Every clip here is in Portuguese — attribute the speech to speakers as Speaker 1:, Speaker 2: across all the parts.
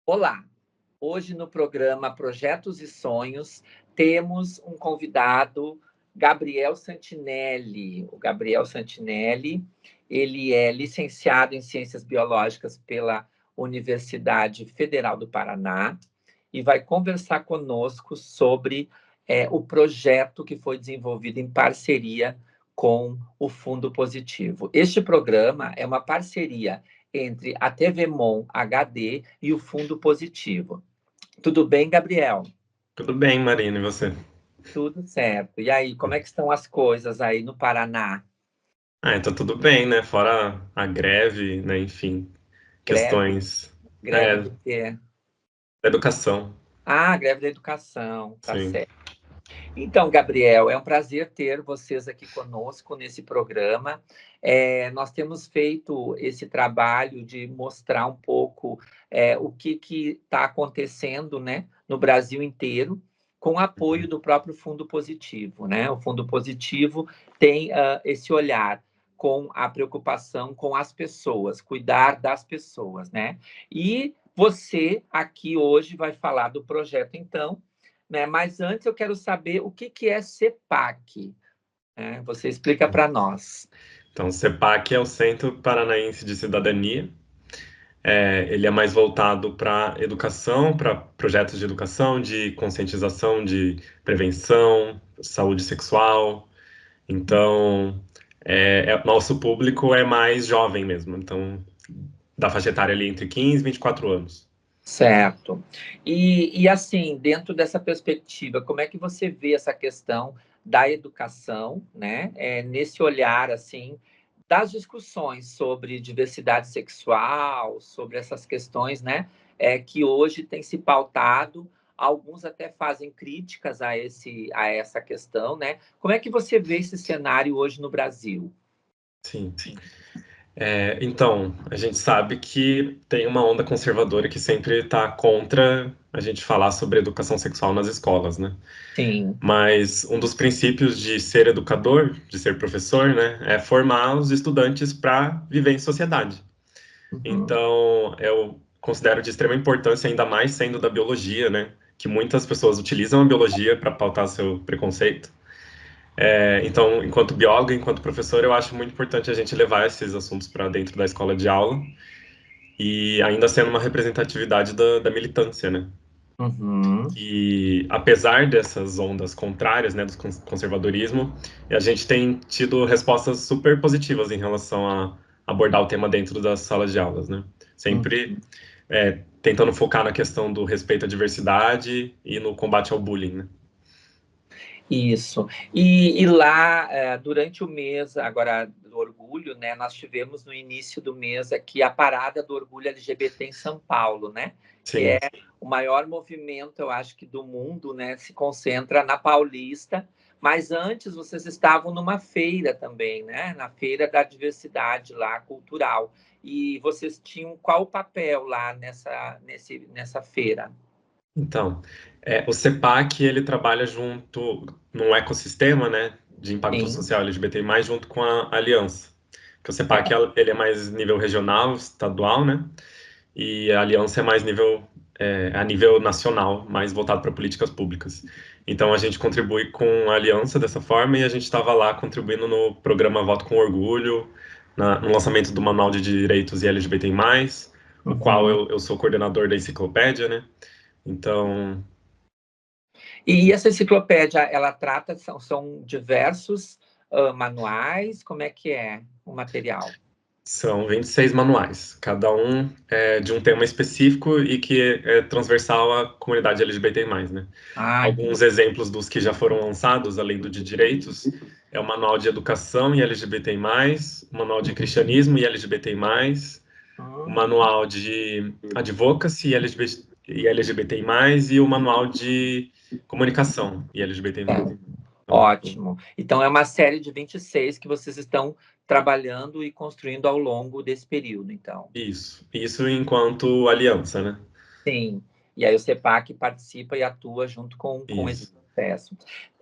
Speaker 1: Olá! Hoje no programa Projetos e Sonhos temos um convidado, Gabriel Santinelli. O Gabriel Santinelli, ele é licenciado em Ciências Biológicas pela Universidade Federal do Paraná e vai conversar conosco sobre o projeto que foi desenvolvido em parceria com o Fundo Positivo. Este programa é uma parceria entre a TV Mon HD e o Fundo Positivo. Tudo bem, Gabriel?
Speaker 2: Tudo bem, Marina, e você?
Speaker 1: Tudo certo. E aí, como é que estão as coisas aí no Paraná?
Speaker 2: Então tudo bem, né? Fora a greve, né? Enfim,
Speaker 1: Greve?
Speaker 2: questões
Speaker 1: Greve do quê?
Speaker 2: da educação,
Speaker 1: Ah, greve da educação, tá
Speaker 2: sim.
Speaker 1: certo. Então, Gabriel, é um prazer ter vocês aqui conosco nesse programa. Nós temos feito esse trabalho de mostrar um pouco o que está acontecendo, né, no Brasil inteiro, com o apoio do próprio Fundo Positivo, né? O Fundo Positivo tem esse olhar com a preocupação com as pessoas, cuidar das pessoas, né? E você aqui hoje vai falar do projeto, então, né? Mas antes eu quero saber o que é CEPAC, né? Você explica para nós.
Speaker 2: Então, o CEPAC é o Centro Paranaense de Cidadania. Ele é mais voltado para educação, para projetos de educação, de conscientização, de prevenção, saúde sexual. Então, nosso público é mais jovem mesmo. Então, da faixa etária ali entre 15 e 24 anos.
Speaker 1: Certo. E assim, dentro dessa perspectiva, como é que você vê essa questão da educação, né? Nesse olhar, assim, das discussões sobre diversidade sexual, sobre essas questões, né? Que hoje tem se pautado, alguns até fazem críticas a essa questão, né? Como é que você vê esse cenário hoje no Brasil?
Speaker 2: Sim. Então, a gente sabe que tem uma onda conservadora que sempre está contra a gente falar sobre educação sexual nas escolas, né?
Speaker 1: Sim.
Speaker 2: Mas um dos princípios de ser educador, de ser professor, né, é formar os estudantes para viver em sociedade.
Speaker 1: Uhum.
Speaker 2: Então, eu considero de extrema importância, ainda mais sendo da biologia, né, que muitas pessoas utilizam a biologia para pautar seu preconceito. Então, enquanto biólogo, enquanto professor, eu acho muito importante a gente levar esses assuntos para dentro da escola de aula e ainda sendo uma representatividade da militância, né?
Speaker 1: Uhum.
Speaker 2: E apesar dessas ondas contrárias, né, do conservadorismo, a gente tem tido respostas super positivas em relação a abordar o tema dentro das salas de aulas, né? Sempre
Speaker 1: Uhum.
Speaker 2: tentando focar na questão do respeito à diversidade e no combate ao bullying, né?
Speaker 1: Isso. E lá, durante o mês agora do orgulho, né, nós tivemos no início do mês aqui a parada do orgulho LGBT em São Paulo, né? Que
Speaker 2: Sim.
Speaker 1: é o maior movimento, eu acho que do mundo, né? Se concentra na Paulista. Mas antes vocês estavam numa feira também, né? Na feira da diversidade lá cultural. E vocês tinham qual o papel lá nessa feira?
Speaker 2: Então, o CEPAC, ele trabalha junto num ecossistema, né, de impacto
Speaker 1: Sim,
Speaker 2: social LGBTI+, junto com a Aliança. Porque o CEPAC,
Speaker 1: é.
Speaker 2: ele é mais nível regional, estadual, né, e a Aliança é mais a nível nacional, mais voltado para políticas públicas. Então, a gente contribui com a Aliança dessa forma e a gente estava lá contribuindo no programa Voto com Orgulho, no lançamento do Manual de Direitos e LGBTI+, o qual
Speaker 1: Uhum.
Speaker 2: eu sou coordenador da enciclopédia, né, então,
Speaker 1: E essa enciclopédia, ela trata, são diversos manuais, como é que é o material?
Speaker 2: são 26 manuais, cada um é de um tema específico e que é transversal à comunidade LGBTI+, né?
Speaker 1: Ah,
Speaker 2: Alguns exemplos dos que já foram lançados, além do de direitos, é o Manual de Educação e LGBTI+, o Manual de Cristianismo e LGBTI+, o
Speaker 1: hum,
Speaker 2: Manual de Advocacy e LGBTI+, e o Manual de Comunicação e LGBTI+.
Speaker 1: é,
Speaker 2: Então,
Speaker 1: ótimo. Então, é uma série de 26 que vocês estão trabalhando e construindo ao longo desse período, então.
Speaker 2: isso enquanto aliança, né?
Speaker 1: Sim. E aí o CEPAC participa e atua junto com esse
Speaker 2: Isso.
Speaker 1: processo.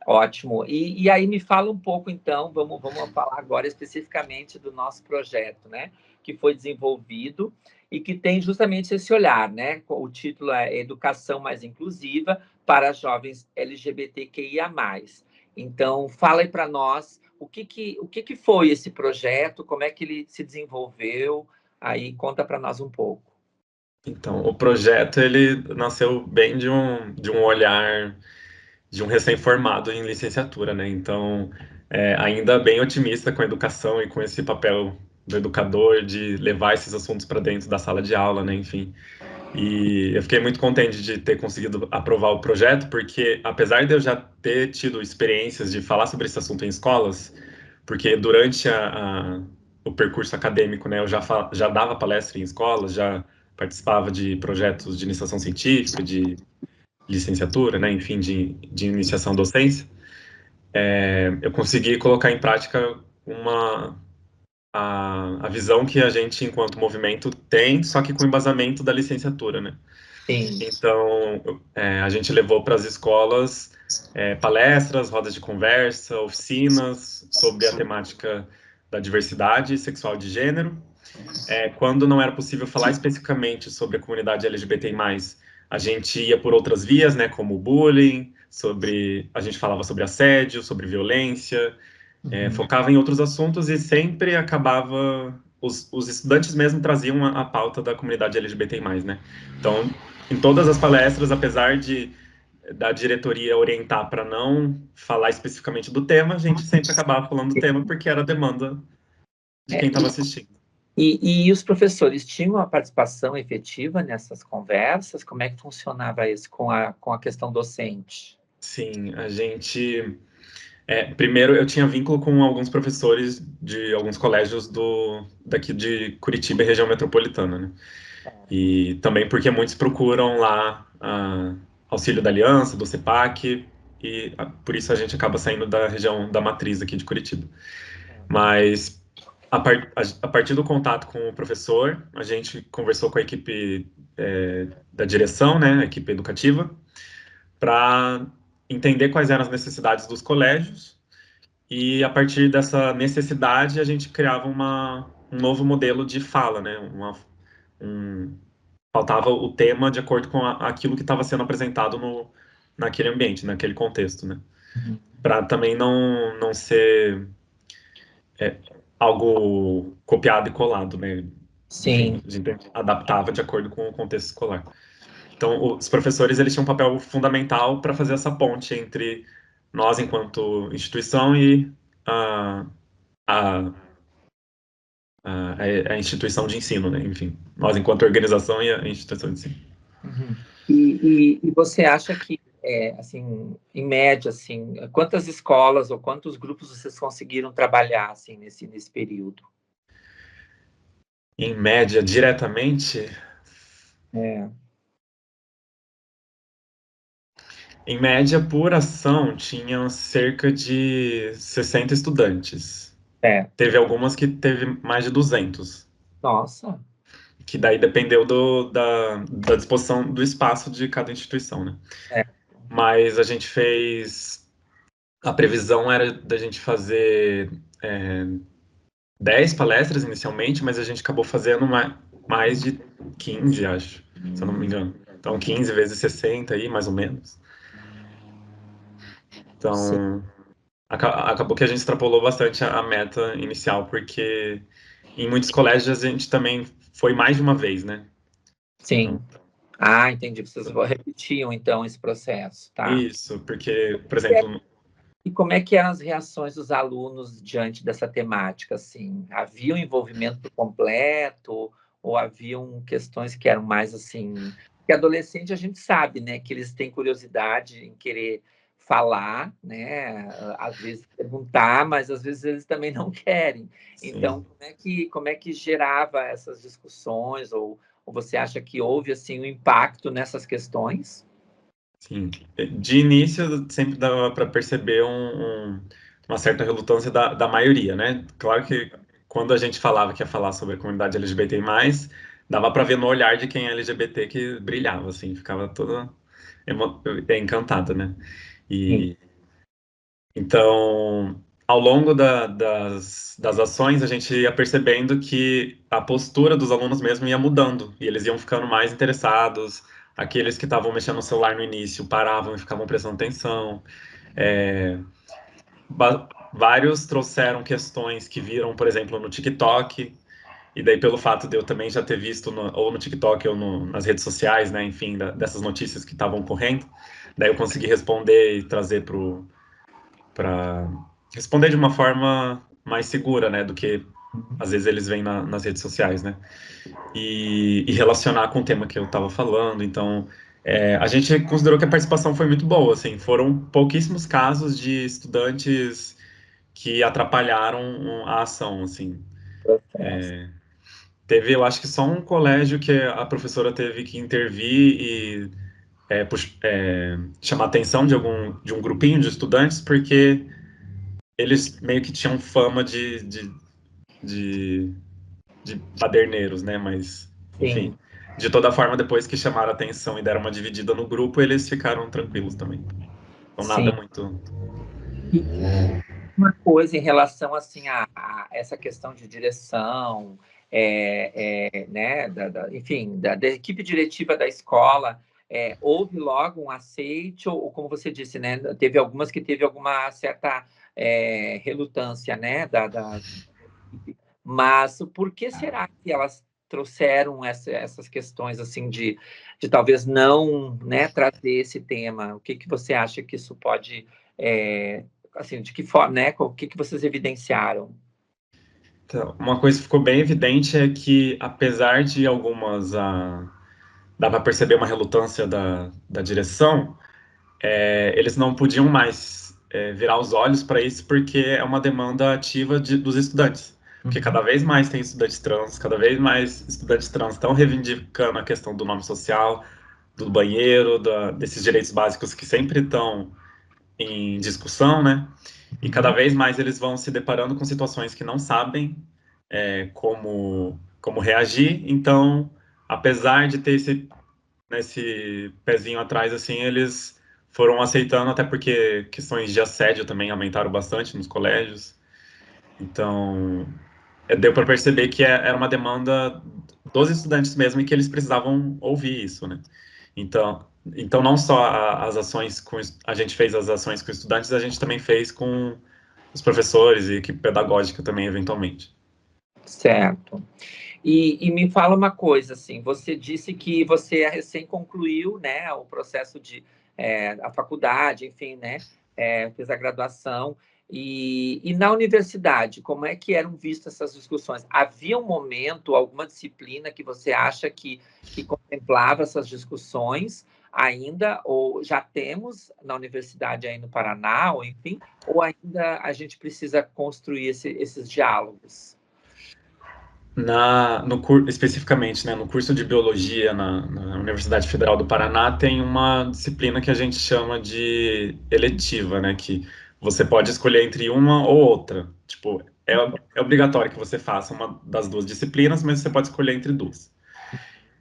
Speaker 1: Ótimo. E aí me fala um pouco, então, vamos falar agora especificamente do nosso projeto, né? Que foi desenvolvido e que tem justamente esse olhar, né? O título é Educação Mais Inclusiva para Jovens LGBTQIA+. Então, fala aí para nós o que foi esse projeto, como é que ele se desenvolveu, aí conta para nós um pouco.
Speaker 2: Então, o projeto, ele nasceu bem de um olhar de um recém-formado em licenciatura, né? Então, ainda bem otimista com a educação e com esse papel do educador de levar esses assuntos para dentro da sala de aula, né? Enfim. E eu fiquei muito contente de ter conseguido aprovar o projeto, porque apesar de eu já ter tido experiências de falar sobre esse assunto em escolas, porque durante o percurso acadêmico, né, eu já dava palestra em escolas, já participava de projetos de iniciação científica, de licenciatura, né, enfim, de iniciação à docência, eu consegui colocar em prática a visão que a gente, enquanto movimento, tem, só que com embasamento da licenciatura, né?
Speaker 1: Sim.
Speaker 2: Então, a gente levou para as escolas palestras, rodas de conversa, oficinas sobre a temática da diversidade sexual de gênero. Quando não era possível falar especificamente sobre a comunidade LGBTI+, a gente ia por outras vias, né, como bullying, a gente falava sobre assédio, sobre violência, focava em outros assuntos e sempre acabava... Os estudantes mesmo traziam a pauta da comunidade LGBTI+, né? Então, em todas as palestras, apesar da diretoria orientar para não falar especificamente do tema, a gente sempre acabava falando do tema porque era a demanda de
Speaker 1: É,
Speaker 2: quem estava assistindo.
Speaker 1: e os professores tinham uma participação efetiva nessas conversas? Como é que funcionava isso com a questão docente?
Speaker 2: Sim, a gente... primeiro, eu tinha vínculo com alguns professores de alguns colégios daqui de Curitiba e região metropolitana, né? E também porque muitos procuram lá auxílio da Aliança, do CEPAC, e por isso a gente acaba saindo da região da matriz aqui de Curitiba. Mas a partir do contato com o professor, a gente conversou com a equipe da direção, né, a equipe educativa, para entender quais eram as necessidades dos colégios e a partir dessa necessidade a gente criava um novo modelo de fala, né, faltava o tema de acordo com aquilo que estava sendo apresentado naquele ambiente, naquele contexto, né?
Speaker 1: Uhum.
Speaker 2: Para também não ser algo copiado e colado, né? Enfim,
Speaker 1: Sim,
Speaker 2: a gente adaptava de acordo com o contexto escolar. Então, os professores eles tinham um papel fundamental para fazer essa ponte entre nós, enquanto instituição, e a, a, a instituição de ensino, né? Enfim, nós, enquanto organização, e a instituição de ensino.
Speaker 1: uhum. E você acha que, assim, em média, assim, quantas escolas ou quantos grupos vocês conseguiram trabalhar, assim, nesse período?
Speaker 2: Em média, diretamente,
Speaker 1: É,
Speaker 2: em média, por ação, tinham cerca de 60 estudantes.
Speaker 1: é.
Speaker 2: Teve algumas que teve mais de 200,
Speaker 1: Nossa,
Speaker 2: que daí dependeu da disposição do espaço de cada instituição, né?
Speaker 1: é.
Speaker 2: Mas a gente fez... A previsão era da gente fazer 10 palestras inicialmente, mas a gente acabou fazendo mais de 15, acho, se eu não me engano. Então, 15 vezes 60 aí, mais ou menos.
Speaker 1: Sim,
Speaker 2: Então, acabou que a gente extrapolou bastante a meta inicial, porque em muitos colégios a gente também foi mais de uma vez, né?
Speaker 1: sim.
Speaker 2: Então,
Speaker 1: Ah, entendi. Vocês repetiam, então, esse processo, tá?
Speaker 2: isso, porque, por exemplo,
Speaker 1: E como é que eram as reações dos alunos diante dessa temática, assim? Havia um envolvimento completo ou haviam questões que eram mais assim? Porque adolescente a gente sabe, né, que eles têm curiosidade em querer falar, né, às vezes perguntar, mas às vezes eles também não querem. Então,
Speaker 2: sim,
Speaker 1: como é que gerava essas discussões ou você acha que houve assim um impacto nessas questões?
Speaker 2: sim. De início, sempre dava para perceber uma certa relutância da maioria, né? Claro que quando a gente falava que ia falar sobre a comunidade LGBTI+, dava para ver no olhar de quem é LGBT que brilhava, assim, ficava toda encantada, né?
Speaker 1: Sim.
Speaker 2: E Então, ao longo das ações, a gente ia percebendo que a postura dos alunos mesmo ia mudando, e eles iam ficando mais interessados. Aqueles que estavam mexendo no celular no início paravam e ficavam prestando atenção. É, vários trouxeram questões que viram, por exemplo, no TikTok, e daí pelo fato de eu também já ter visto ou no TikTok ou nas redes sociais, né, enfim, dessas notícias que estavam correndo, daí eu consegui responder e trazer para responder de uma forma mais segura, né, do que às vezes eles veem nas redes sociais, né, e relacionar com o tema que eu estava falando. Então, a gente considerou que a participação foi muito boa, assim, foram pouquíssimos casos de estudantes que atrapalharam a ação, assim. Teve, eu acho que só um colégio que a professora teve que intervir e chamar a atenção de um grupinho de estudantes, porque eles meio que tinham fama de baderneiros, né? Mas, enfim,
Speaker 1: Sim.
Speaker 2: de toda forma, depois que chamaram a atenção e deram uma dividida no grupo, eles ficaram tranquilos também. Então, nada
Speaker 1: Sim.
Speaker 2: muito.
Speaker 1: E uma coisa em relação assim a essa questão de direção, né, enfim, da equipe diretiva da escola, houve logo um aceite ou como você disse, né, teve algumas que teve alguma certa relutância, né, mas por que será que elas trouxeram essas questões assim de talvez não, né, trazer esse tema? O que que você acha que isso pode assim, de que forma, né? O que que vocês evidenciaram?
Speaker 2: Então, uma coisa que ficou bem evidente é que, apesar de algumas. Dá para perceber uma relutância da direção, eles não podiam mais virar os olhos para isso, porque é uma demanda ativa dos estudantes. Porque cada vez mais tem estudantes trans, cada vez mais estudantes trans estão reivindicando a questão do nome social, do banheiro, desses direitos básicos que sempre estão em discussão, né? E cada vez mais eles vão se deparando com situações que não sabem como reagir. Então, apesar de ter esse pezinho atrás, assim, eles foram aceitando, até porque questões de assédio também aumentaram bastante nos colégios. Então, deu para perceber que era uma demanda dos estudantes mesmo e que eles precisavam ouvir isso, né? Então não só as ações a gente fez as ações com estudantes, a gente também fez com os professores e equipe pedagógica também, eventualmente.
Speaker 1: Certo. E me fala uma coisa, assim, você disse que você recém concluiu, né, o processo a faculdade, enfim, né, fez a graduação, e na universidade, como é que eram vistas essas discussões? Havia um momento, alguma disciplina que você acha que contemplava essas discussões ainda, ou já temos na universidade aí no Paraná, ou enfim, ou ainda a gente precisa construir esses diálogos?
Speaker 2: Especificamente, né, no curso de biologia na Universidade Federal do Paraná, tem uma disciplina que a gente chama de eletiva, né, que você pode escolher entre uma ou outra. Tipo, é obrigatório que você faça uma das duas disciplinas, mas você pode escolher entre duas.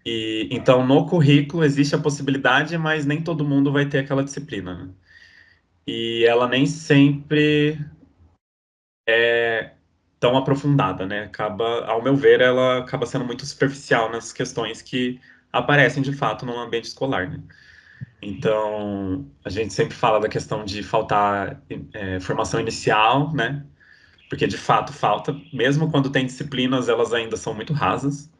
Speaker 2: E então no currículo existe a possibilidade, mas nem todo mundo vai ter aquela disciplina, né? E ela nem sempre é tão aprofundada, né? Ao meu ver, ela acaba sendo muito superficial nas questões que aparecem de fato no ambiente escolar, né? Então, a gente sempre fala da questão de faltar formação inicial, né? Porque de fato falta, mesmo quando tem disciplinas, elas ainda são muito rasas.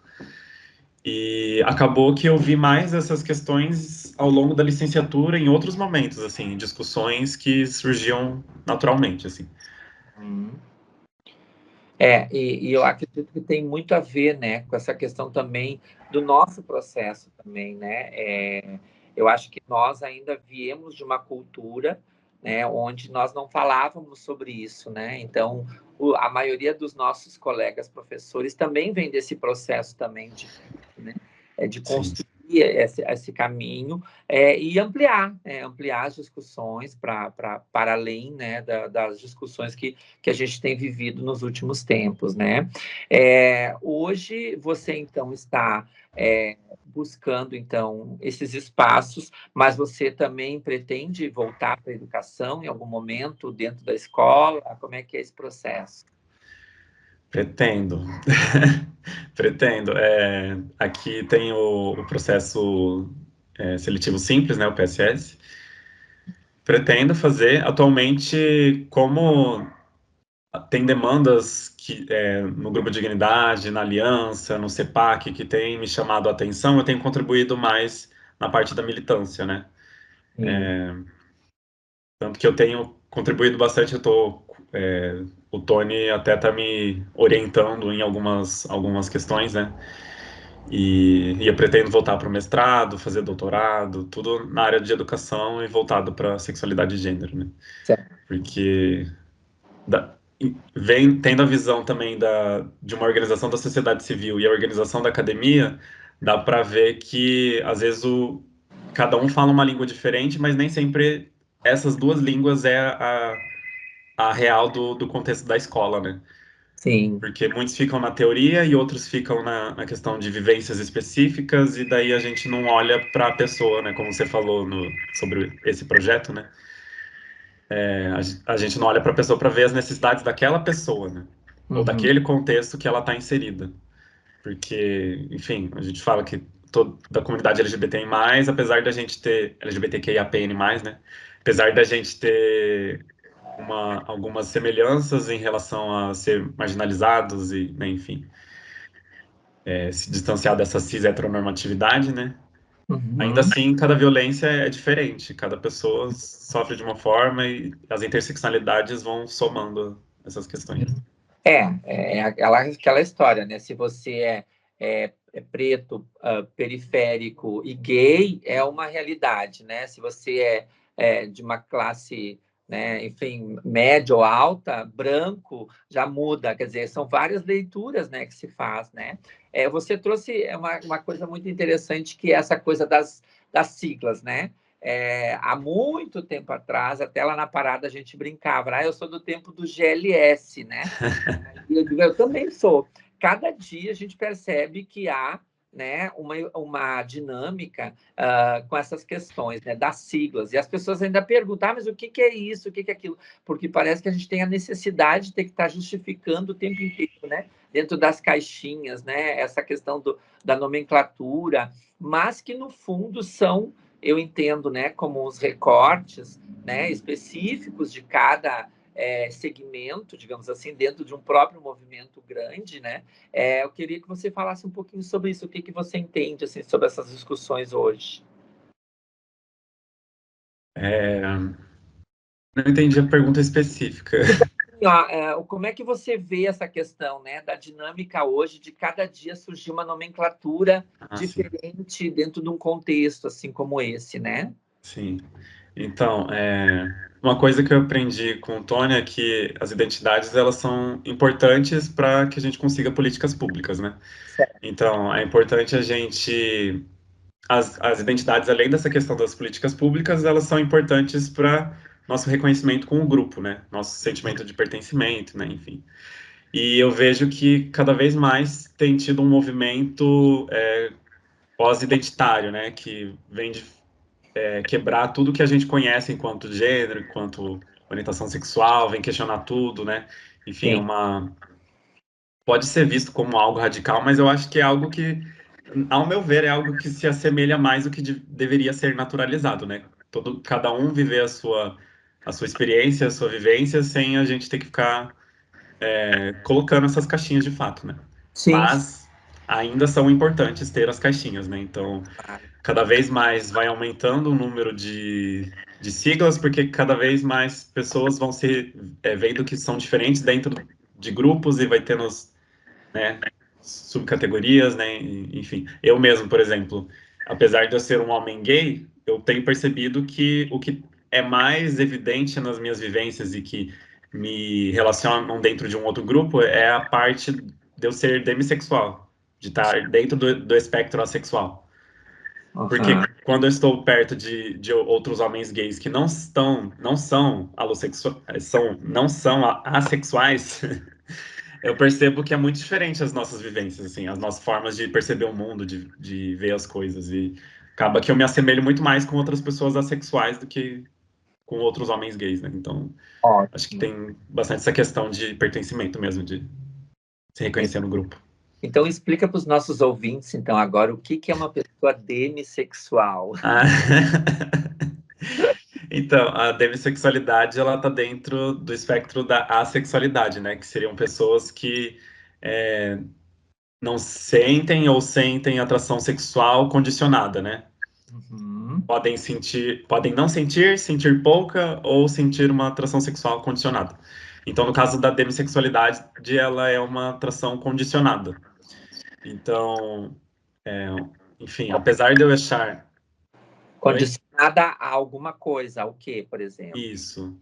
Speaker 2: E acabou que eu vi mais essas questões ao longo da licenciatura em outros momentos, assim, discussões que surgiam naturalmente, assim.
Speaker 1: Hum. E eu acredito que tem muito a ver, né, com essa questão também do nosso processo também, né? Eu acho que nós ainda viemos de uma cultura, né, onde nós não falávamos sobre isso, né? Então, a maioria dos nossos colegas professores também vem desse processo também de construir
Speaker 2: Sim.
Speaker 1: esse caminho e ampliar as discussões para além, né, das discussões que a gente tem vivido nos últimos tempos, né? Hoje você então está buscando então esses espaços, mas você também pretende voltar para a educação em algum momento dentro da escola? Como é que é esse processo?
Speaker 2: Pretendo. Pretendo. Aqui tem o processo seletivo simples, né, o PSS. Pretendo fazer. Atualmente, como tem demandas que no Grupo de Dignidade, na Aliança, no CEPAC, que tem me chamado a atenção, eu tenho contribuído mais na parte da militância, né?
Speaker 1: Sim.
Speaker 2: Tanto que eu tenho contribuído bastante, o Tony até está me orientando em algumas questões, né? E eu pretendo voltar para o mestrado, fazer doutorado, tudo na área de educação e voltado para sexualidade e gênero, né?
Speaker 1: Certo.
Speaker 2: Porque tendo a visão também de uma organização da sociedade civil e a organização da academia, dá para ver que às vezes cada um fala uma língua diferente, mas nem sempre essas duas línguas é a real do contexto da escola, né?
Speaker 1: Sim.
Speaker 2: Porque muitos ficam na teoria e outros ficam na questão de vivências específicas, e daí a gente não olha para a pessoa, né? Como você falou sobre esse projeto, né? A gente não olha para a pessoa para ver as necessidades daquela pessoa, né? Ou
Speaker 1: Uhum.
Speaker 2: daquele contexto que ela está inserida. Porque, enfim, a gente fala que toda a comunidade LGBTI+, apesar da gente ter LGBTQIAPN+, né? Apesar da gente ter algumas semelhanças em relação a ser marginalizados e, né, enfim, se distanciar dessa cis heteronormatividade, né? Ainda
Speaker 1: Uhum.
Speaker 2: assim, cada violência é diferente, cada pessoa sofre de uma forma e as interseccionalidades vão somando essas questões.
Speaker 1: É aquela história, né? Se você é preto, periférico e gay, é uma realidade, né? Se você é de uma classe, né, enfim, média ou alta, branco, já muda. Quer dizer, são várias leituras, né, que se faz, né? Você trouxe uma coisa muito interessante, que é essa coisa das siglas, né? Há muito tempo atrás, até lá na parada a gente brincava, eu sou do tempo do GLS, né? E eu digo, eu também sou. Cada dia a gente percebe que há, né, uma dinâmica com essas questões, né, das siglas. E as pessoas ainda perguntam, mas o que é isso, o que é aquilo? Porque parece que a gente tem a necessidade de ter que estar justificando o tempo inteiro, né, dentro das caixinhas, né, essa questão da nomenclatura, mas que no fundo são, eu entendo, né, como os recortes, né, específicos de cada segmento, digamos assim, dentro de um próprio movimento grande, né? Eu queria que você falasse um pouquinho sobre isso, o que você entende assim, sobre essas discussões hoje.
Speaker 2: Não entendi a pergunta específica.
Speaker 1: Como é que você vê essa questão, né, da dinâmica hoje de cada dia surgir uma nomenclatura
Speaker 2: Sim.
Speaker 1: diferente dentro de um contexto assim como esse, né?
Speaker 2: Sim. Então, uma coisa que eu aprendi com o Tony é que as identidades elas são importantes para que a gente consiga políticas públicas, né?
Speaker 1: Certo.
Speaker 2: Então, é importante a gente as identidades, além dessa questão das políticas públicas, elas são importantes para nosso reconhecimento com o grupo, né? Nosso sentimento de pertencimento, né? Enfim. E eu vejo que cada vez mais tem tido um movimento pós-identitário, né? Que vem de quebrar tudo que a gente conhece enquanto gênero, enquanto orientação sexual, vem questionar tudo, né? Enfim,
Speaker 1: Sim.
Speaker 2: pode ser visto como algo radical, mas eu acho que é algo que, ao meu ver, é algo que se assemelha mais do que deveria ser naturalizado, né? Cada um viver a sua experiência, a sua vivência, sem a gente ter que ficar colocando essas caixinhas de fato, né?
Speaker 1: Sim.
Speaker 2: Mas ainda são importantes ter as caixinhas, né? Então, cada vez mais vai aumentando o número de siglas, porque cada vez mais pessoas vão se vendo que são diferentes dentro de grupos e vai tendo, né, subcategorias, né? Enfim, eu mesmo, por exemplo, apesar de eu ser um homem gay, eu tenho percebido que o que é mais evidente nas minhas vivências e que me relacionam dentro de um outro grupo é a parte de eu ser demissexual, de estar dentro do espectro assexual. Porque
Speaker 1: Aham.
Speaker 2: quando eu estou perto de outros homens gays que não são não são assexuais, eu percebo que é muito diferente as nossas vivências, assim, as nossas formas de perceber o mundo, de ver as coisas. E acaba que eu me assemelho muito mais com outras pessoas assexuais do que com outros homens gays, né? Então, acho que
Speaker 1: Ótimo.
Speaker 2: tem bastante essa questão de pertencimento mesmo, de se reconhecer no grupo.
Speaker 1: Então, explica para os nossos ouvintes, então, agora, o que é uma pessoa demissexual.
Speaker 2: Ah, então, a demissexualidade, ela tá dentro do espectro da assexualidade, né? Que seriam pessoas que é, não sentem ou sentem atração sexual condicionada, né?
Speaker 1: Uhum.
Speaker 2: Podem não sentir, sentir pouca ou sentir uma atração sexual condicionada. Então, no caso da demissexualidade, ela é uma atração condicionada. Então, é, enfim, apesar de eu achar. Oi?
Speaker 1: Condicionada a alguma coisa, o quê, por exemplo?
Speaker 2: Isso.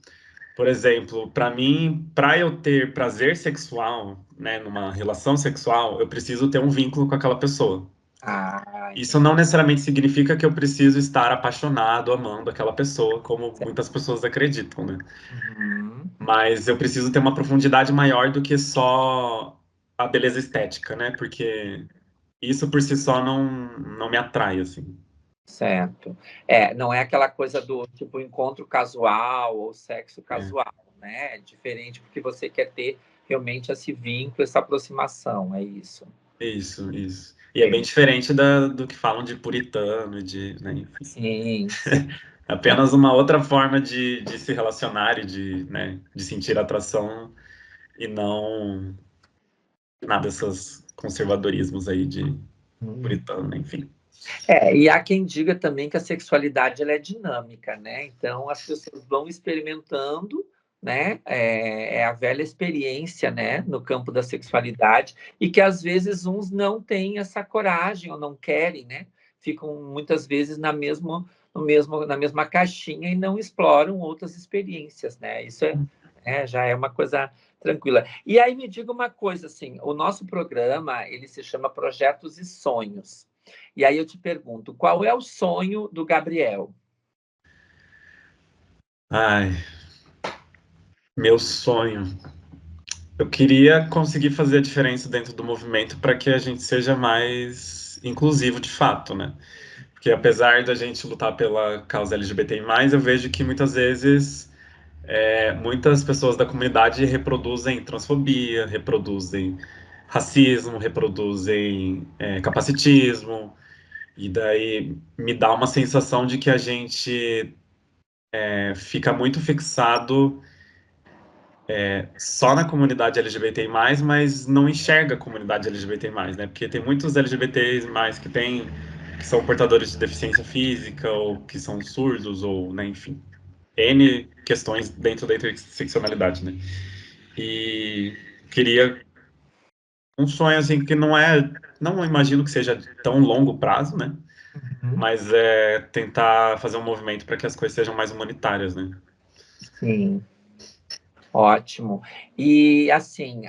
Speaker 2: Por exemplo, para mim, para eu ter prazer sexual, né, numa relação sexual, eu preciso ter um vínculo com aquela pessoa.
Speaker 1: Ah,
Speaker 2: Isso
Speaker 1: entendi.
Speaker 2: não necessariamente significa que eu preciso estar apaixonado, amando aquela pessoa, como muitas pessoas acreditam, né?
Speaker 1: Uhum.
Speaker 2: Mas eu preciso ter uma profundidade maior do que só a beleza estética, né? Porque isso por si só não me atrai, assim.
Speaker 1: Certo. Não é aquela coisa do tipo encontro casual ou sexo
Speaker 2: É,
Speaker 1: casual, né? É diferente porque você quer ter realmente esse vínculo, essa aproximação, é isso.
Speaker 2: isso, isso. E é bem
Speaker 1: Entendi.
Speaker 2: diferente do que falam de puritano, né, enfim.
Speaker 1: Sim, sim.
Speaker 2: Apenas uma outra forma de se relacionar e né, de sentir atração e não nada desses conservadorismos aí de puritano, né, enfim.
Speaker 1: E há quem diga também que a sexualidade ela é dinâmica, né? Então as pessoas vão experimentando, né? É a velha experiência, né? No campo da sexualidade e que às vezes uns não têm essa coragem ou não querem, né? Ficam muitas vezes na mesma caixinha e não exploram outras experiências, né? Isso já é uma coisa tranquila. E aí me diga uma coisa assim, o nosso programa ele se chama Projetos e Sonhos. E aí eu te pergunto, qual é o sonho do Gabriel?
Speaker 2: Ai, meu sonho. Eu queria conseguir fazer a diferença dentro do movimento para que a gente seja mais inclusivo de fato, né? Porque apesar da gente lutar pela causa LGBTI+, eu vejo que muitas vezes muitas pessoas da comunidade reproduzem transfobia, reproduzem racismo, reproduzem capacitismo, e daí me dá uma sensação de que a gente fica muito fixado só na comunidade LGBTI+, mas não enxerga a comunidade LGBTI+, né? Porque tem muitos LGBTs+, que são portadores de deficiência física, ou que são surdos, ou, né, enfim, N questões dentro da interseccionalidade, né? E queria um sonho, assim, que não imagino que seja tão longo prazo, né?
Speaker 1: Uhum.
Speaker 2: Mas é tentar fazer um movimento para que as coisas sejam mais humanitárias, né?
Speaker 1: Sim, ótimo. E assim,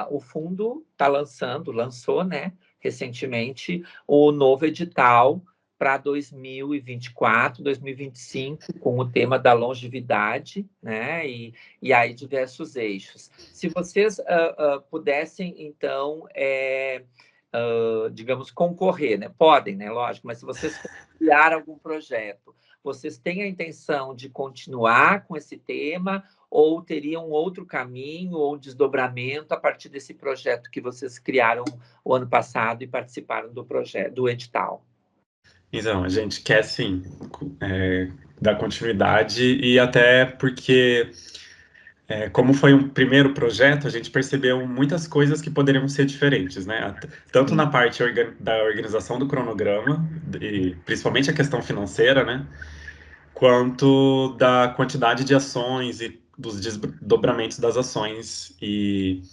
Speaker 1: o fundo lançou, né, recentemente o novo edital para 2024, 2025, com o tema da longevidade, né, e aí diversos eixos. Se vocês pudessem, então, digamos, concorrer, né? Podem, né? Lógico, mas se vocês criar algum projeto, vocês têm a intenção de continuar com esse tema ou teriam outro caminho ou desdobramento a partir desse projeto que vocês criaram o ano passado e participaram do projeto, do edital?
Speaker 2: Então, a gente quer, sim, dar continuidade e até porque, como foi um primeiro projeto, a gente percebeu muitas coisas que poderiam ser diferentes, né? Tanto na
Speaker 1: Sim.
Speaker 2: parte da organização do cronograma, e principalmente a questão financeira, né? Quanto da quantidade de ações e dos desdobramentos das ações e,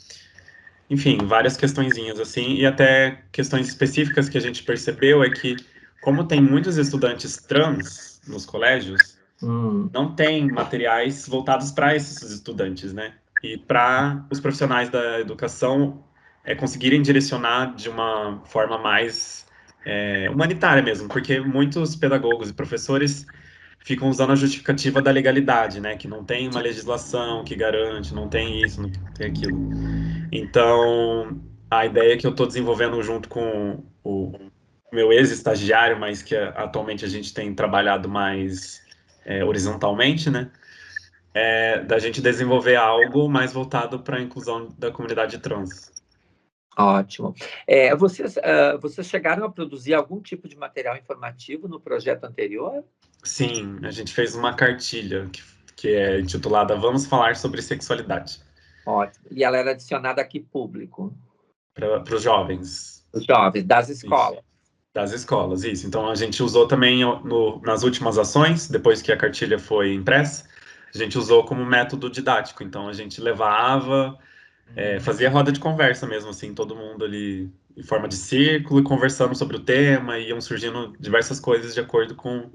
Speaker 2: enfim, várias questõezinhas assim, e até questões específicas que a gente percebeu é que, como tem muitos estudantes trans nos colégios,
Speaker 1: Hum,
Speaker 2: não tem materiais voltados para esses estudantes, né? E para os profissionais da educação conseguirem direcionar de uma forma mais humanitária mesmo, porque muitos pedagogos e professores ficam usando a justificativa da legalidade, né? Que não tem uma legislação que garante, não tem isso, não tem aquilo. Então, a ideia que eu estou desenvolvendo junto com o meu ex-estagiário, mas que atualmente a gente tem trabalhado mais horizontalmente, né? É da gente desenvolver algo mais voltado para a inclusão da comunidade trans.
Speaker 1: Ótimo. Vocês chegaram a produzir algum tipo de material informativo no projeto anterior?
Speaker 2: Sim, a gente fez uma cartilha que é intitulada Vamos Falar sobre Sexualidade.
Speaker 1: Ótimo. E ela era adicionada a que público?
Speaker 2: Para os jovens.
Speaker 1: Os jovens, das
Speaker 2: Isso.
Speaker 1: escolas.
Speaker 2: Das escolas, isso. Então a gente usou também nas últimas ações, depois que a cartilha foi impressa, a gente usou como método didático. Então a gente levava, fazia roda de conversa mesmo, assim, todo mundo ali em forma de círculo, e conversando sobre o tema, e iam surgindo diversas coisas de acordo com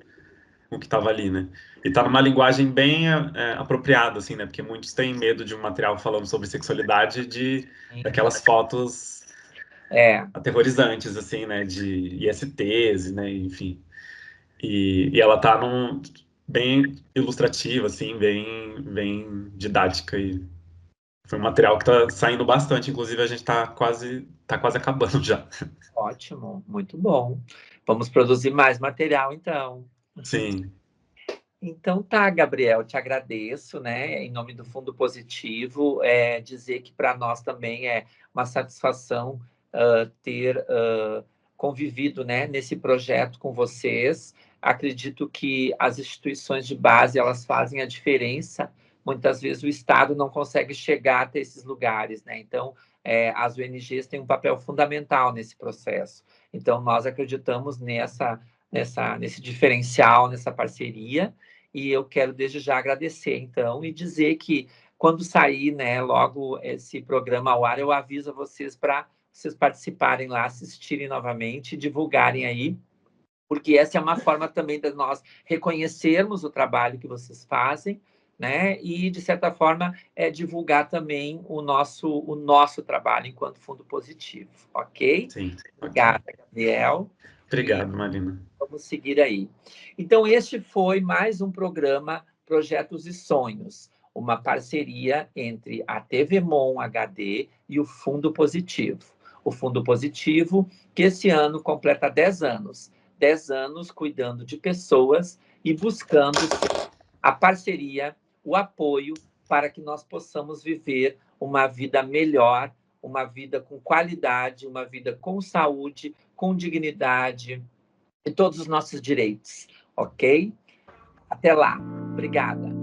Speaker 2: o que estava ali, né? E tá numa linguagem bem apropriada, assim, né? Porque muitos têm medo de um material falando sobre sexualidade, daquelas fotos
Speaker 1: É,
Speaker 2: aterrorizantes, assim, né? De ISTs, né? Enfim. E ela tá bem ilustrativa, assim, bem didática. E foi um material que tá saindo bastante. Inclusive, a gente tá quase acabando já.
Speaker 1: ótimo, muito bom. Vamos produzir mais material, então.
Speaker 2: Sim,
Speaker 1: Então tá, Gabriel, te agradeço, né? Em nome do Fundo Positivo, dizer que para nós também é uma satisfação ter convivido, né, nesse projeto com vocês. Acredito que as instituições de base elas fazem a diferença. Muitas vezes o Estado não consegue chegar até esses lugares, né? Então, as ONGs têm um papel fundamental nesse processo. Então, nós acreditamos nesse diferencial, nessa parceria. E eu quero desde já agradecer, então, e dizer que quando sair, né, logo esse programa ao ar, eu aviso a vocês para vocês participarem lá, assistirem novamente, divulgarem aí, porque essa é uma forma também de nós reconhecermos o trabalho que vocês fazem, né? E, de certa forma, divulgar também o nosso trabalho enquanto Fundo Positivo, ok?
Speaker 2: sim. Ok.
Speaker 1: Obrigada, Gabriel.
Speaker 2: Obrigado, Marina.
Speaker 1: Vamos seguir aí. Então, este foi mais um programa Projetos e Sonhos, uma parceria entre a TV Mon HD e o Fundo Positivo. O Fundo Positivo, que esse ano completa 10 anos. 10 anos cuidando de pessoas e buscando a parceria, o apoio para que nós possamos viver uma vida melhor, uma vida com qualidade, uma vida com saúde, com dignidade, e todos os nossos direitos, ok? Até lá. Obrigada.